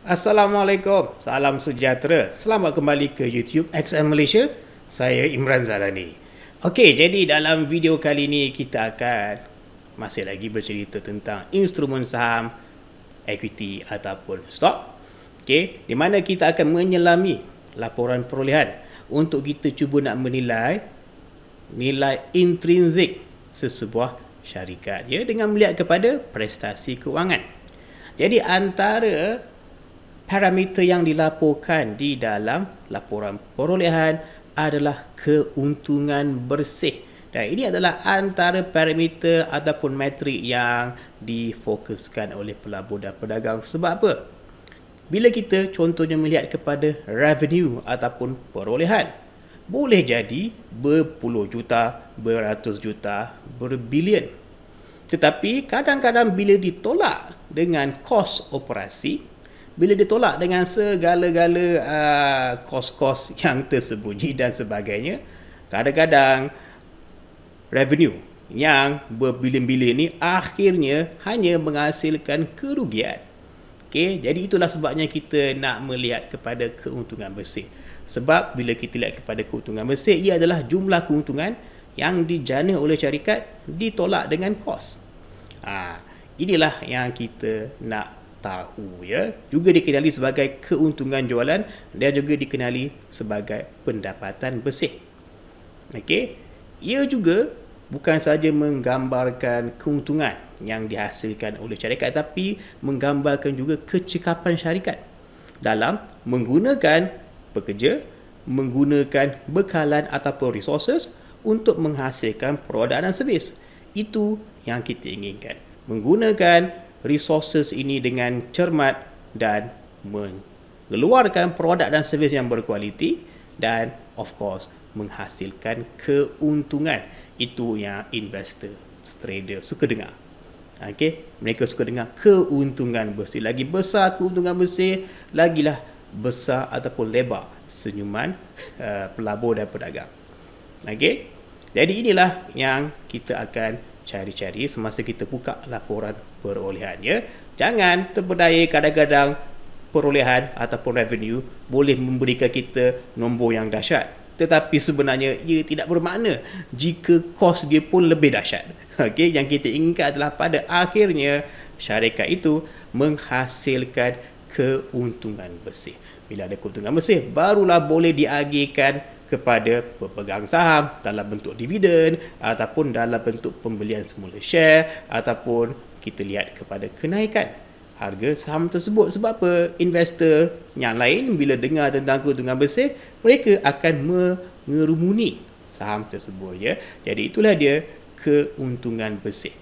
Assalamualaikum, salam sejahtera. Selamat kembali ke YouTube XM Malaysia. Saya Imran Zalani. Okey, jadi dalam video kali ini kita akan masih lagi bercerita tentang instrumen saham, equity ataupun stok. Okey, di mana kita akan menyelami laporan perolehan untuk kita cuba nak menilai nilai intrinsik sesebuah syarikat ya, dengan melihat kepada prestasi keuangan. Jadi antara parameter yang dilaporkan di dalam laporan perolehan adalah keuntungan bersih. Dan ini adalah antara parameter ataupun metrik yang difokuskan oleh pelabur dan pedagang. Sebab apa? Bila kita contohnya melihat kepada revenue ataupun perolehan, boleh jadi berpuluh juta, beratus juta, berbilion. Tetapi kadang-kadang bila ditolak dengan kos operasi, bila ditolak dengan segala-gala kos-kos yang tersembunyi dan sebagainya, kadang-kadang revenue yang berbilion-bilion ni akhirnya hanya menghasilkan kerugian. Okay, jadi itulah sebabnya kita nak melihat kepada keuntungan bersih. Sebab bila kita lihat kepada keuntungan bersih, ia adalah jumlah keuntungan yang dijana oleh syarikat ditolak dengan kos. Inilah yang kita nak tahu ya. Juga dikenali sebagai keuntungan jualan dan juga dikenali sebagai pendapatan bersih. Okey. Ia juga bukan sahaja menggambarkan keuntungan yang dihasilkan oleh syarikat, tapi menggambarkan juga kecekapan syarikat dalam menggunakan pekerja, menggunakan bekalan ataupun resources untuk menghasilkan produk dan servis. Itu yang kita inginkan. Menggunakan resources ini dengan cermat dan mengeluarkan produk dan servis yang berkualiti dan of course menghasilkan keuntungan. Itu yang investor, trader suka dengar. Okay? Mereka suka dengar keuntungan bersih. Lagi besar keuntungan bersih, lagilah besar ataupun lebar senyuman pelabur dan pedagang. Okay? Jadi inilah yang kita akan cari-cari semasa kita buka laporan perolehan ya. Jangan terpedaya kadang-kadang perolehan ataupun revenue boleh memberikan kita nombor yang dahsyat, tetapi sebenarnya ia tidak bermakna jika kos dia pun lebih dahsyat. Okey, yang kita inginkan adalah pada akhirnya syarikat itu menghasilkan keuntungan bersih. Bila ada keuntungan bersih, barulah boleh diagihkan kepada pemegang saham dalam bentuk dividen ataupun dalam bentuk pembelian semula share, ataupun kita lihat kepada kenaikan harga saham tersebut. Sebab apa? Investor yang lain bila dengar tentang keuntungan bersih, mereka akan mengerumuni saham tersebut ya. Jadi itulah dia keuntungan bersih.